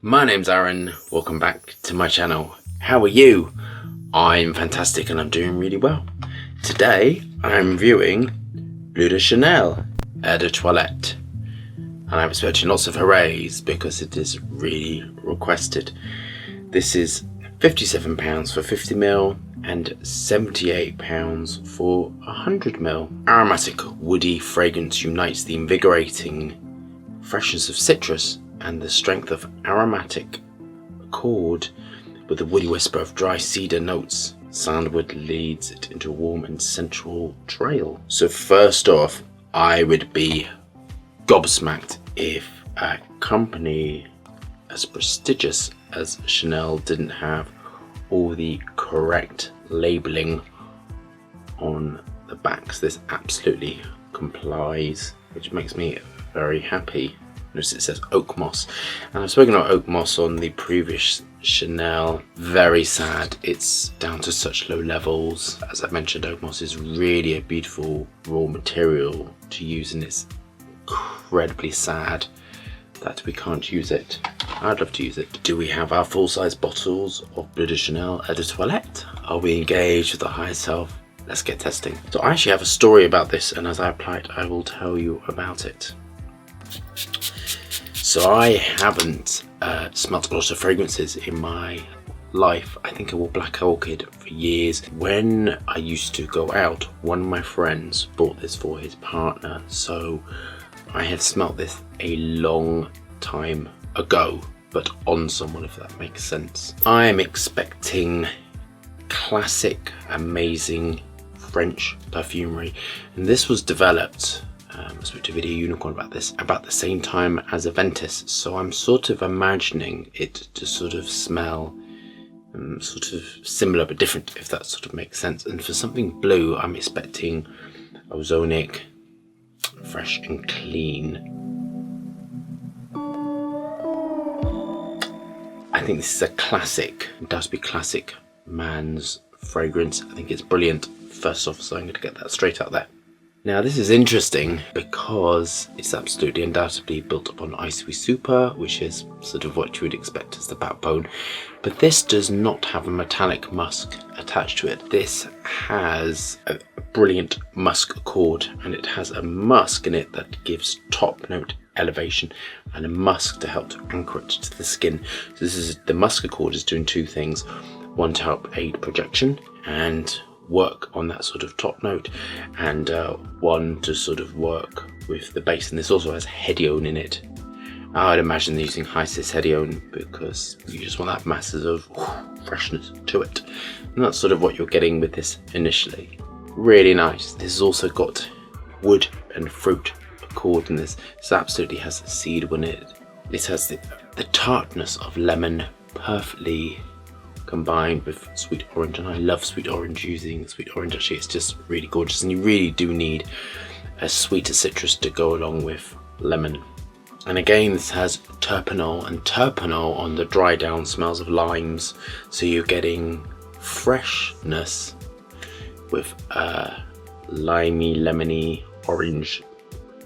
My name's Aaron, welcome back to my channel. How are you? I'm fantastic and I'm doing really well. Today I'm reviewing Bleu de Chanel Eau de Toilette. And I'm expecting lots of hoorays because it is really requested. This is £57 for 50ml and £78 for 100ml. Aromatic woody fragrance unites the invigorating freshness of citrus and the strength of aromatic accord with the woody whisper of dry cedar notes. Sandalwood leads it into a warm and sensual trail. So first off, I would be gobsmacked if a company as prestigious as Chanel didn't have all the correct labeling on the backs. This absolutely complies, which makes me very happy. Notice it says oak moss, and I've spoken about oak moss on the previous Chanel. Very sad it's down to such low levels. As I mentioned, oak moss is really a beautiful raw material to use, and it's incredibly sad that we can't use it. I'd love to use it. Do we have our full-size bottles of Bleu de Chanel Eau de Toilette? Are we engaged with the higher self? Let's get testing. So I actually have a story about this, and as I apply it, I will tell you about it. So I haven't smelt a lot of fragrances in my life. I think I wore Black Orchid for years. When I used to go out, one of my friends bought this for his partner, so I had smelt this a long time ago, but on someone, if that makes sense. I'm expecting classic, amazing French perfumery, and this was developed, I spoke to Video Unicorn about this, about the same time as Aventus, so I'm sort of imagining it to sort of smell sort of similar but different, if that sort of makes sense. And for something blue, I'm expecting ozonic, fresh and clean. I think this is a classic, it does be classic man's fragrance. I think it's brilliant. First off, so I'm going to get that straight out there. Now this is interesting because it's absolutely undoubtedly built upon Icy Super, which is sort of what you would expect as the backbone, but this does not have a metallic musk attached to it. This has a brilliant musk accord, and it has a musk in it that gives top note elevation and a musk to help to anchor it to the skin. So this is, the musk accord is doing two things: one to help aid projection and work on that sort of top note, and one to sort of work with the base. And this also has hedione in it. I'd imagine they're using high cis hedione because you just want that massive freshness to it, and that's sort of what you're getting with this initially. Really nice. This has also got wood and fruit accord in this. This absolutely has seed in it. It has the tartness of lemon perfectly combined with sweet orange, and I love sweet orange. Using sweet orange, actually, it's just really gorgeous, and you really do need a sweeter citrus to go along with lemon. And again, this has terpenol, and terpenol on the dry down smells of limes, so you're getting freshness with limey, lemony, orange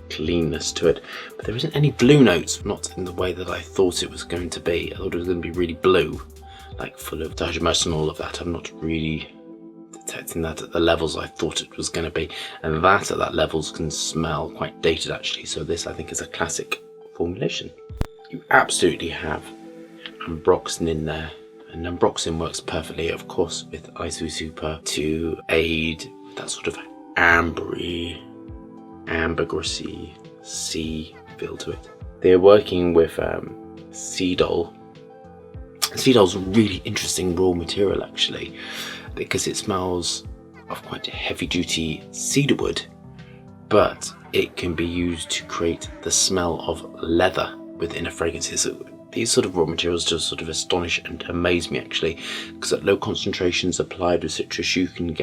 cleanness to it. But there isn't any blue notes, not in the way that I thought it was going to be. I thought it was going to be really blue, like full of diatomos and all of that. I'm not really detecting that at the levels I thought it was going to be, and that at that levels can smell quite dated actually. So this, I think, is a classic formulation. You absolutely have ambroxan in there, and ambroxan works perfectly, of course, with Icy Super to aid that sort of ambery, ambergrisy sea feel to it. They're working with Cedol. Cedol's a really interesting raw material actually, because it smells of quite heavy duty cedarwood, but it can be used to create the smell of leather within a fragrance. So these sort of raw materials just sort of astonish and amaze me actually, because at low concentrations applied with citrus you can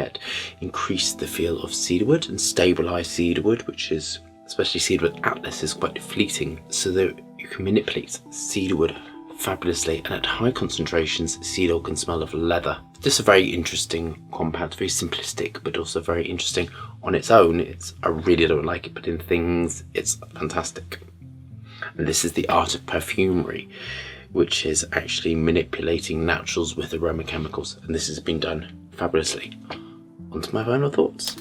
increase the feel of cedarwood and stabilize cedarwood, which is, especially cedarwood atlas, is quite fleeting, so that you can manipulate cedarwood fabulously, and at high concentrations cedar can smell of leather. This is a very interesting compound, very simplistic but also very interesting on its own. I really don't like it, but in things it's fantastic. And this is the art of perfumery. which is actually manipulating naturals with aroma chemicals, and this has been done fabulously. On to my final thoughts.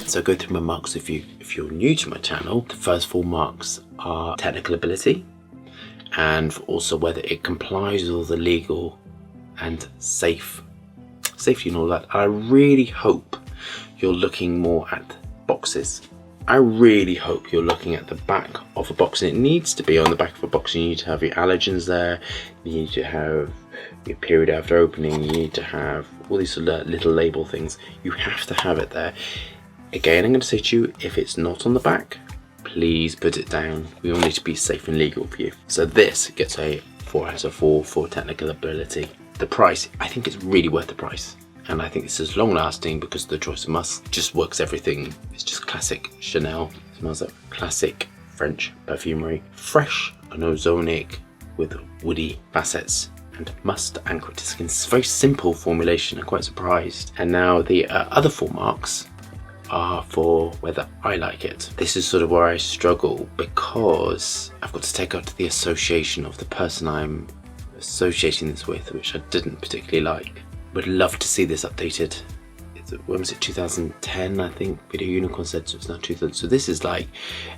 So go through my marks if you're new to my channel. The first 4 marks are technical ability, and also whether it complies with all the legal and safety and all that. I really hope you're looking more at boxes. I really hope you're looking at the back of a box, and it needs to be on the back of a box. You need to have your allergens there, you need to have your period after opening, you need to have all these sort of little label things. You have to have it there. Again, I'm going to say to you, if it's not on the back, please put it down. We all need to be safe and legal for you. So this gets a 4 out of 4 for technical ability. The price, I think it's really worth the price. And I think this is long lasting because the choice of Musk just works everything. It's just classic Chanel. It smells like classic French perfumery. Fresh and ozonic with woody facets and must anchor to skin. It's a very simple formulation. I'm quite surprised. And now the other 4 marks are for whether I like it. This is sort of where I struggle because I've got to take out the association of the person I'm associating this with, which I didn't particularly like. Would love to see this updated. When was it? 2010, I think. Video Unicorn said, so it's now 2000. So this is like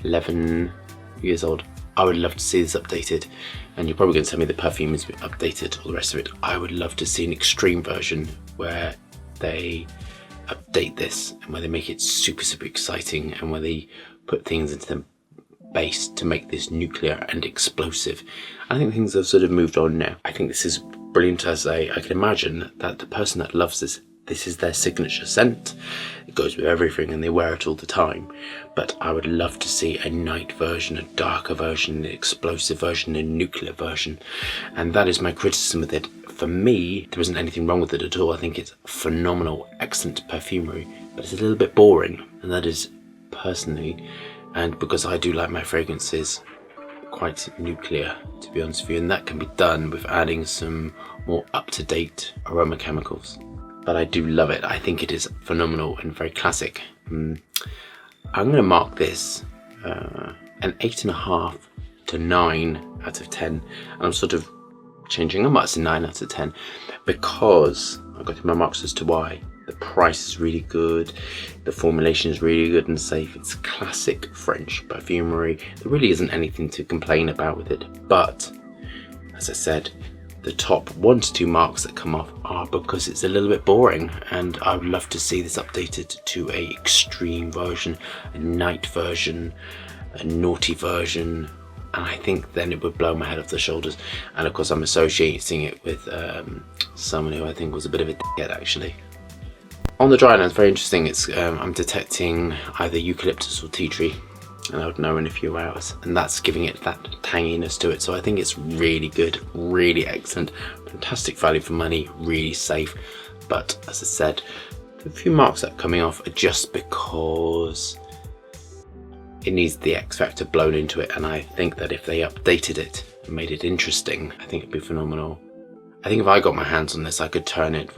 11 years old. I would love to see this updated, and you're probably going to tell me the perfume is updated, all the rest of it. I would love to see an extreme version where they update this and where they make it super exciting, and where they put things into the base to make this nuclear and explosive. I think things have sort of moved on now. I think this is brilliant. As I can imagine that the person that loves this is their signature scent. It goes with everything and they wear it all the time. But I would love to see a night version, a darker version, an explosive version, a nuclear version. And that is my criticism with it. For me, there isn't anything wrong with it at all. I think it's phenomenal, excellent perfumery, but it's a little bit boring. And that is personally, and because I do like my fragrances quite nuclear, to be honest with you, and that can be done with adding some more up-to-date aroma chemicals. But I do love it. I think it is phenomenal and very classic. I'm going to mark this an 8.5 to 9 out of 10, and I'm sort of changing. I might say 9 out of 10 because I've got my marks as to why. The price is really good, the formulation is really good and safe. It's classic French perfumery. There really isn't anything to complain about with it, but as I said, the top 1 to 2 marks that come off are because it's a little bit boring, and I would love to see this updated to a extreme version, a night version, a naughty version, and I think then it would blow my head off the shoulders. And of course I'm associating it with someone who I think was a bit of a dickhead actually. On the dry line, it's very interesting. It's I'm detecting either eucalyptus or tea tree, and I would know in a few hours, and that's giving it that tanginess to it. So I think it's really good, really excellent, fantastic value for money, really safe. But as I said, the few marks that are coming off are just because it needs the X factor blown into it, and I think that if they updated it and made it interesting, I think it'd be phenomenal. I think if I got my hands on this, I could turn it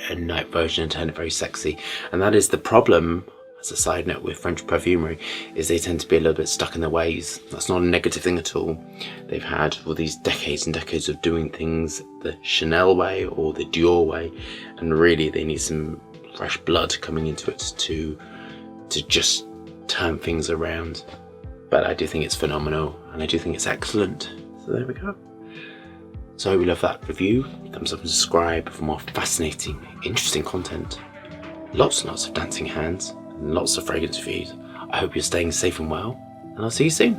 a night version and turn it very sexy. And that is the problem, as a side note, with French perfumery, is they tend to be a little bit stuck in their ways. That's not a negative thing at all. They've had all these decades and decades of doing things the Chanel way or the Dior way, and really they need some fresh blood coming into it to just turn things around. But I do think it's phenomenal, and I do think it's excellent. So there we go. So I hope you love that review. Thumbs up and subscribe for more fascinating, interesting content. Lots and lots of dancing hands, and lots of fragrance reviews. I hope you're staying safe and well, and I'll see you soon.